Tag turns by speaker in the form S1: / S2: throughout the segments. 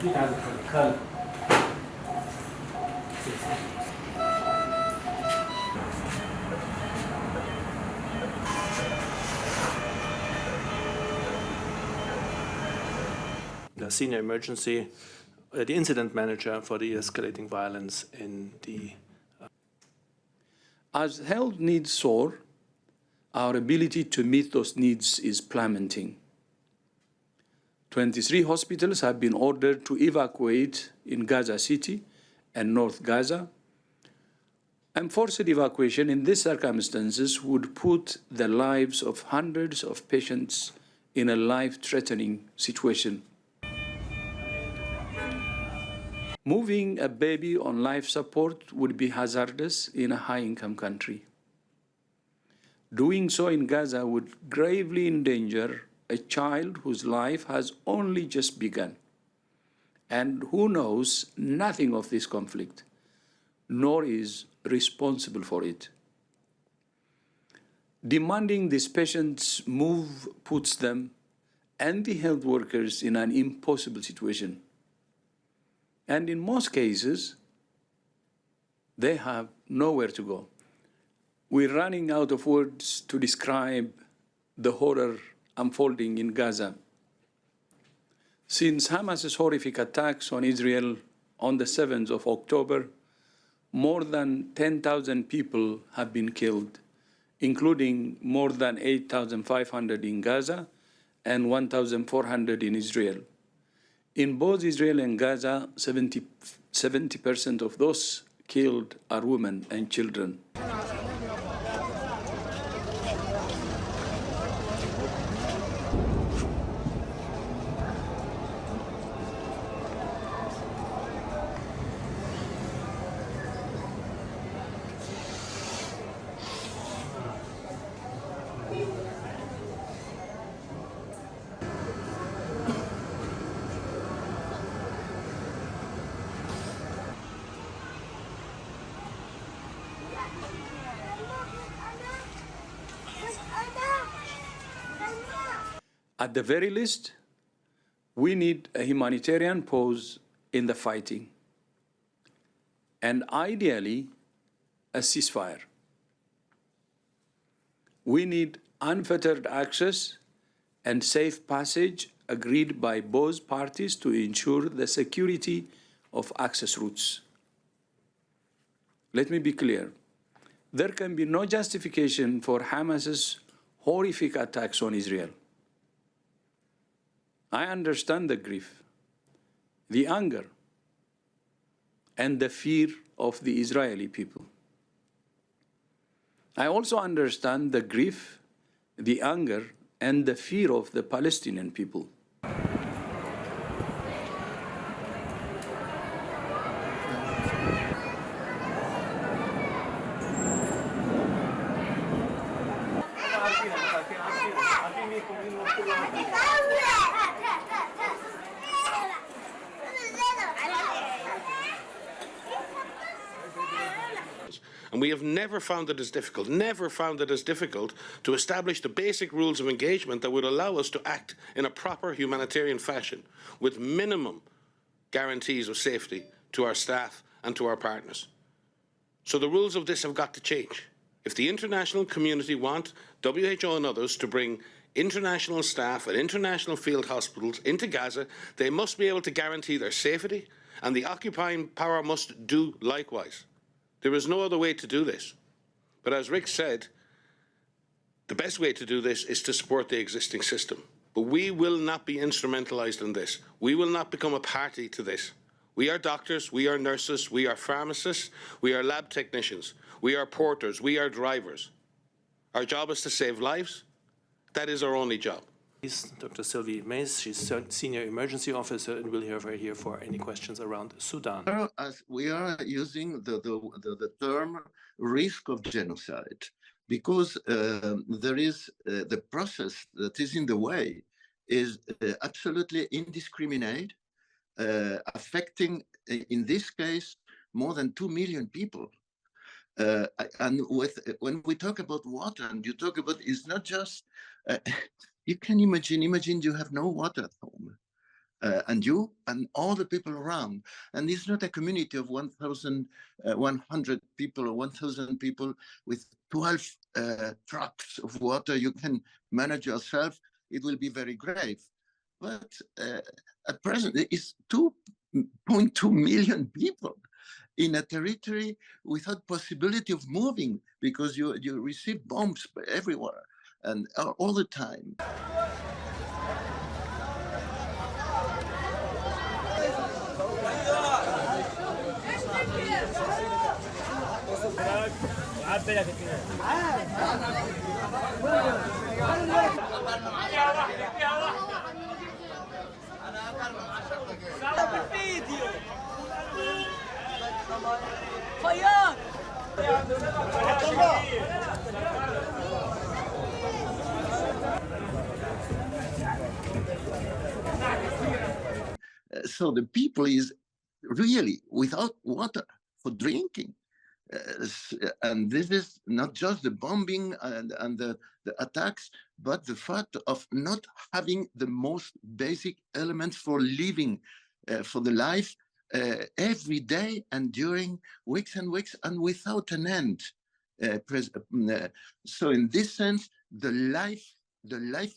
S1: 非常的坎坷。谢谢。The senior emergency, the incident manager for the escalating violence in the.
S2: As health needs soar, our ability to meet those needs is plummeting. 23 hospitals have been ordered to evacuate in Gaza City and North Gaza. Enforced evacuation in these circumstances would put the lives of hundreds of patients in a life-threatening situation. Moving a baby on life support would be hazardous in a high-income country. Doing so in Gaza would gravely endanger a child whose life has only just begun and who knows nothing of this conflict, nor is responsible for it. Demanding these patients move puts them and the health workers in an impossible situation. And in most cases, they have nowhere to go. We're running out of words to describe the horror unfolding in Gaza. Since Hamas's horrific attacks on Israel on the 7th of October, more than 10,000 people have been killed, including more than 8,500 in Gaza and 1,400 in Israel. In both Israel and Gaza, 70% of those killed are women and children. At the very least, we need a humanitarian pause in the fighting, and ideally, a ceasefire. We need unfettered access and safe passage agreed by both parties to ensure the security of access routes. Let me be clear. There can be no justification for Hamas's horrific attacks on Israel. I understand the grief, the anger, and the fear of the Israeli people. I also understand the grief, the anger, and the fear of the Palestinian people.
S3: And we have never found it as difficult to establish the basic rules of engagement that would allow us to act in a proper humanitarian fashion with minimum guarantees of safety to our staff and to our partners. So the rules of this have got to change. If the international community want WHO and others to bring international staff and international field hospitals into Gaza, they must be able to guarantee their safety, and the occupying power must do likewise. There is no other way to do this. But as Rick said, the best way to do this is to support the existing system. But we will not be instrumentalized in this. We will not become a party to this. We are doctors, we are nurses, we are pharmacists, we are lab technicians, we are porters, we are drivers. Our job is to save lives. That is our only job.
S1: Dr. Sylvie Mays, she's Senior Emergency Officer, and we'll have her here for any questions around Sudan.
S4: As we are using the term risk of genocide, because there is the process that is in the way is absolutely indiscriminate, affecting, in this case, more than 2 million people. And when we talk about water, and you talk about, it's not just, you can imagine you have no water at home. and you and all the people around. And it's not a community of 1,100 people or 1,000 people with 12 trucks of water. You can manage yourself. It will be very grave. But at present, it's 2.2 million people in a territory without possibility of moving because you receive bombs everywhere and all the time. So the people is really without water for drinking. And this is not just the bombing and the attacks, but the fact of not having the most basic elements for living, for the life every day and during weeks and weeks and without an end. So in this sense, the life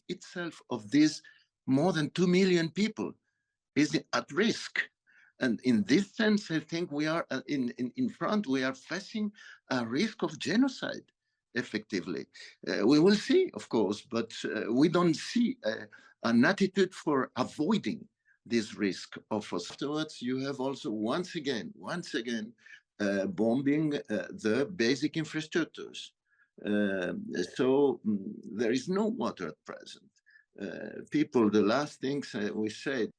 S4: itself of these more than 2 million people is at risk. And in this sense, I think we are in front, we are facing a risk of genocide, effectively. We will see, of course, but we don't see an attitude for avoiding this risk of us. Afterwards, you have also once again, bombing the basic infrastructures. So there is no water at present. People, the last things we said,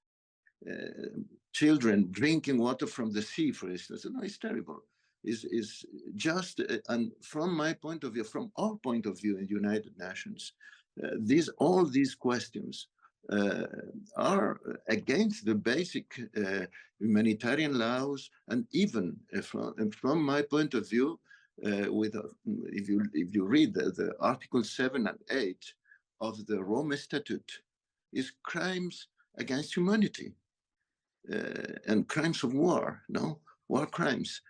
S4: children drinking water from the sea, for instance, no, it's terrible. Is just, and from my point of view, from our point of view in the United Nations, all these questions are against the basic humanitarian laws, and even from my point of view, if you read the Article 7 and 8 of the Rome Statute, is crimes against humanity. And crimes of war, no? War crimes.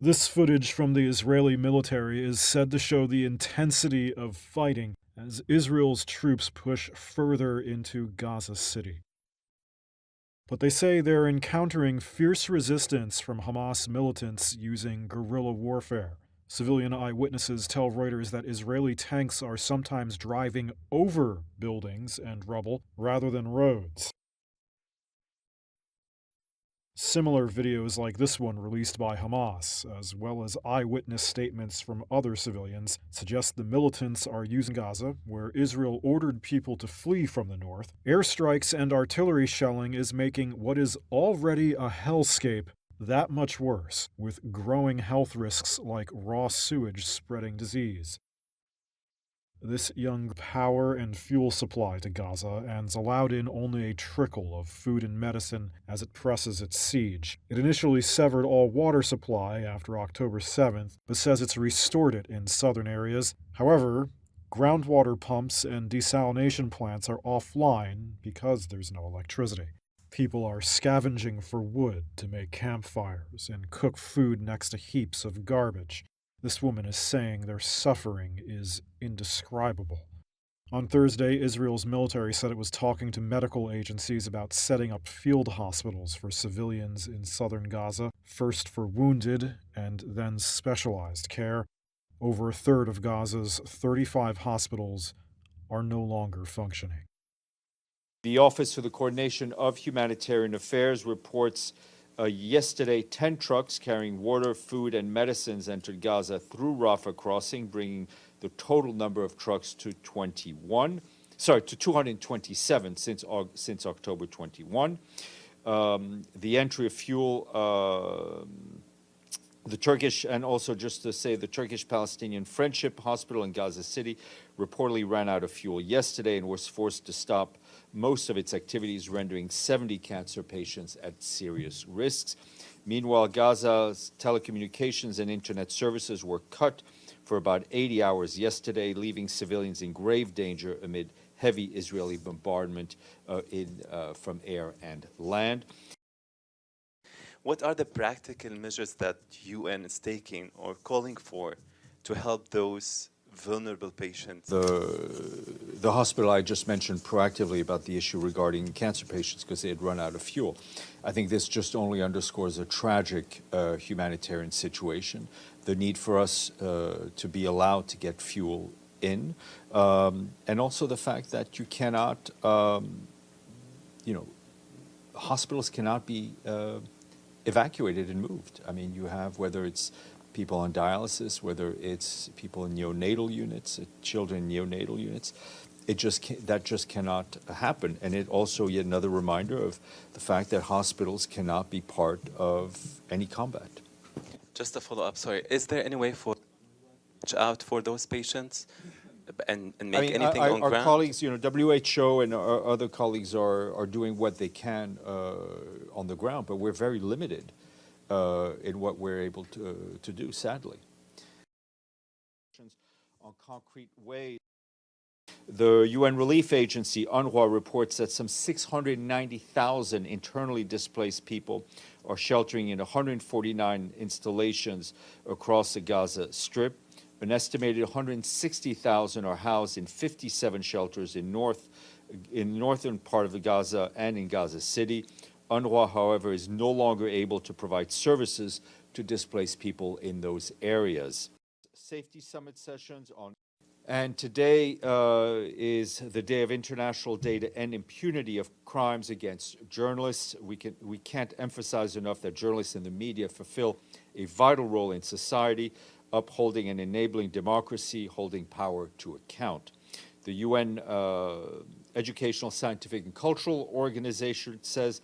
S5: This footage from the Israeli military is said to show the intensity of fighting as Israel's troops push further into Gaza City. But they say they're encountering fierce resistance from Hamas militants using guerrilla warfare. Civilian eyewitnesses tell Reuters that Israeli tanks are sometimes driving over buildings and rubble rather than roads. Similar videos like this one released by Hamas, as well as eyewitness statements from other civilians, suggest the militants are using Gaza, where Israel ordered people to flee from the north. Airstrikes and artillery shelling is making what is already a hellscape that much worse, with growing health risks like raw sewage spreading disease. This young power and fuel supply to Gaza and allowed in only a trickle of food and medicine as it presses its siege. It initially severed all water supply after October 7th, but says it's restored it in southern areas. However, groundwater pumps and desalination plants are offline because there's no electricity. People are scavenging for wood to make campfires and cook food next to heaps of garbage. This woman is saying their suffering is indescribable. On Thursday, Israel's military said it was talking to medical agencies about setting up field hospitals for civilians in southern Gaza, first for wounded and then specialized care. Over a third of Gaza's 35 hospitals are no longer functioning.
S6: The Office for the Coordination of Humanitarian Affairs reports yesterday 10 trucks carrying water, food, and medicines entered Gaza through Rafah crossing, bringing the total number of trucks to 227 since October 21. The entry of fuel The Turkish, and also just to say, the Turkish-Palestinian Friendship Hospital in Gaza City reportedly ran out of fuel yesterday and was forced to stop most of its activities, rendering 70 cancer patients at serious risks. Meanwhile, Gaza's telecommunications and internet services were cut for about 80 hours yesterday, leaving civilians in grave danger amid heavy Israeli bombardment from air and land.
S7: What are the practical measures that UN is taking or calling for to help those vulnerable patients?
S6: The hospital I just mentioned proactively about the issue regarding cancer patients because they had run out of fuel. I think this just only underscores a tragic humanitarian situation, the need for us to be allowed to get fuel in, and also the fact that you cannot, hospitals cannot be evacuated and moved. I mean, you have, whether it's people on dialysis, whether it's people in neonatal units, children in neonatal units, that just cannot happen. And it also yet another reminder of the fact that hospitals cannot be part of any combat.
S7: Just a follow-up, sorry. Is there any way for reach out for those patients and make anything on
S6: our
S7: ground?
S6: colleagues, WHO and our other colleagues are doing what they can on the ground, but we're very limited in what we're able to do, sadly. On concrete ways. The UN Relief Agency, UNRWA, reports that some 690,000 internally displaced people are sheltering in 149 installations across the Gaza Strip. An estimated 160,000 are housed in 57 shelters in northern part of the Gaza and in Gaza City. UNRWA, however, is no longer able to provide services to displaced people in those areas. Safety summit sessions on. And today is the Day of International Day to End Impunity of Crimes Against Journalists. We can't emphasize enough that journalists and the media fulfill a vital role in society, upholding and enabling democracy, holding power to account. The UN Educational, Scientific, and Cultural Organization says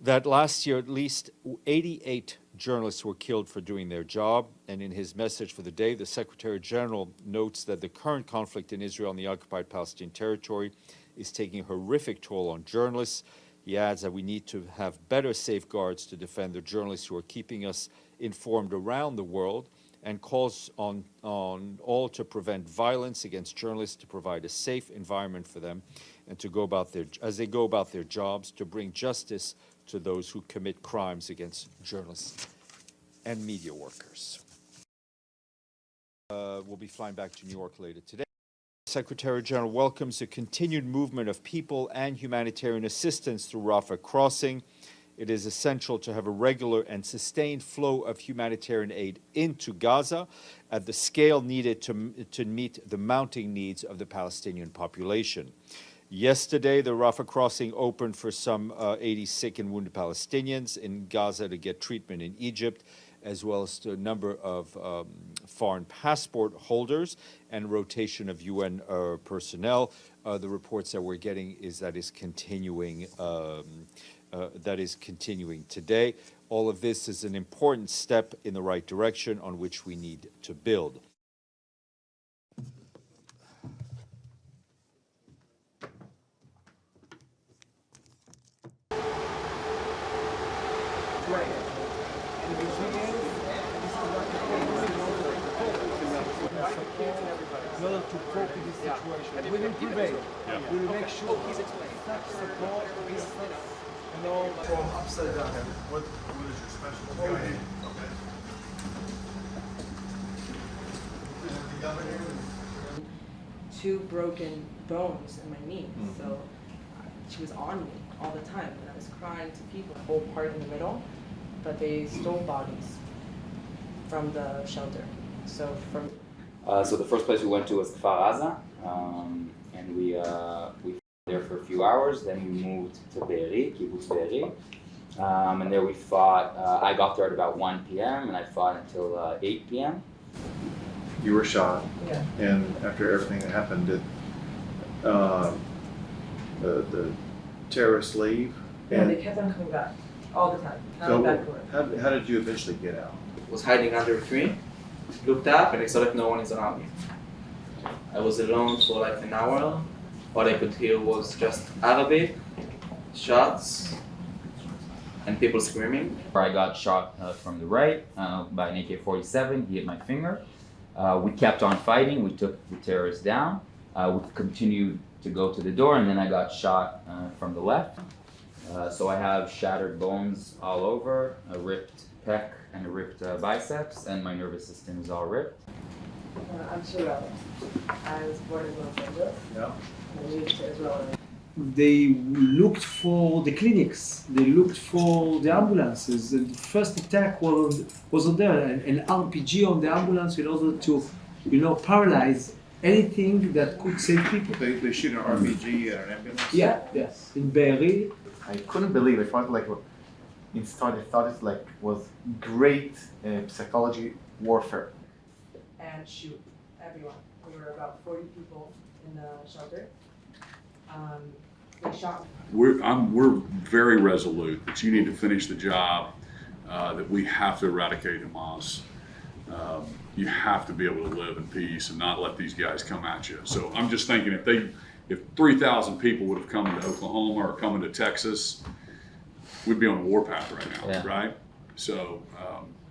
S6: that last year at least 88 journalists were killed for doing their job. And in his message for the day, the Secretary General notes that the current conflict in Israel and the occupied Palestinian territory is taking a horrific toll on journalists. He adds that we need to have better safeguards to defend the journalists who are keeping us informed around the world, and calls on all to prevent violence against journalists, to provide a safe environment for them, and to go about as they go about their jobs, to bring justice to those who commit crimes against journalists and media workers. We'll be flying back to New York later today. Secretary General welcomes the continued movement of people and humanitarian assistance through Rafah crossing. It is essential to have a regular and sustained flow of humanitarian aid into Gaza at the scale needed to meet the mounting needs of the Palestinian population. Yesterday, the Rafah crossing opened for some 80 sick and wounded Palestinians in Gaza to get treatment in Egypt, as well as to a number of foreign passport holders and rotation of UN personnel. The reports that we're getting is that is continuing. That is continuing today. All of this is an important step in the right direction on which we need to build.
S8: In order to cope with this situation, we will prevail. We will make sure such support, from upside down.
S9: What is your specialty? Okay.
S10: 2 broken bones in my knee, so she was on me all the time, and I was crying to people. The whole part in the middle, but they stole bodies from the shelter. So
S11: the first place we went to was Kfar Aza, and we there for a few hours. Then we moved to Be'eri, Kibbutz Be'eri, and there we fought. I got there at about 1 p.m. and I fought until 8 p.m.
S9: You were shot.
S10: Yeah.
S9: And after everything that happened, did the terrorists leave?
S10: Yeah, they kept on coming back all the time.
S9: So
S10: Back to work.
S9: how did you eventually get out?
S12: was hiding under a tree, looked up, and I saw that no one is around me. I was alone for like an hour. What I could hear was just Arabic, shots, and people screaming.
S11: I got shot from the right by an AK-47. He hit my finger. We kept on fighting. We took the terrorists down. We continued to go to the door, and then I got shot from the left. So I have shattered bones all over, a ripped pec and a ripped biceps, and my nervous system is all ripped.
S10: I'm Sherelle. I was born in Los Angeles.
S9: Yeah.
S10: I moved to Israel.
S8: They looked for the clinics, they looked for the ambulances, and the first attack was on there, an RPG on the ambulance in order to, paralyze anything that could save people.
S9: They shoot an RPG at an ambulance?
S8: Yeah, in Be'eri.
S13: I couldn't believe it. I felt like inside I thought it was great psychology warfare.
S10: And shoot everyone. There were about 40 people in the shelter. They shot.
S14: We're very resolute that you need to finish the job, that we have to eradicate Hamas. You have to be able to live in peace and not let these guys come at you. So I'm just thinking if 3,000 people would have come into Oklahoma or come into Texas, we'd be on a warpath right now, right? So,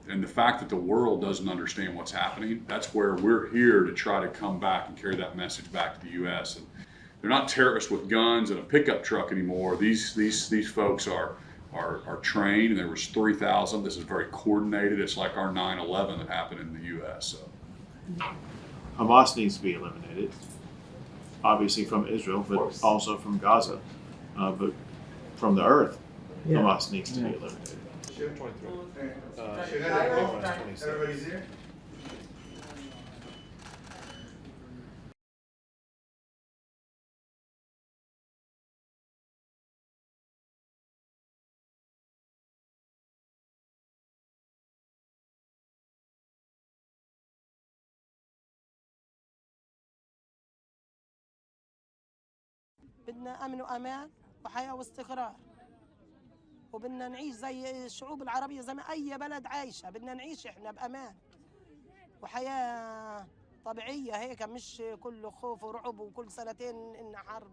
S14: and the fact that the world doesn't understand what's happening, that's where we're here to try to come back and carry that message back to the U.S. And they're not terrorists with guns and a pickup truck anymore. These folks are trained, and there was 3,000. This is very coordinated. It's like our 9/11 that happened in the U.S. So.
S9: Hamas needs to be eliminated, obviously from Israel, but also from Gaza. But from the earth, Hamas needs to be eliminated.
S1: Everybody's here?
S15: بدنا أمن وأمان وحياة واستقرار، وبدنا نعيش زي الشعوب العربية زي ما أي بلد عايشة. بدنا نعيش إحنا بأمان وحياة طبيعية هيك، مش كله خوف ورعب وكل سنتين إن حرب.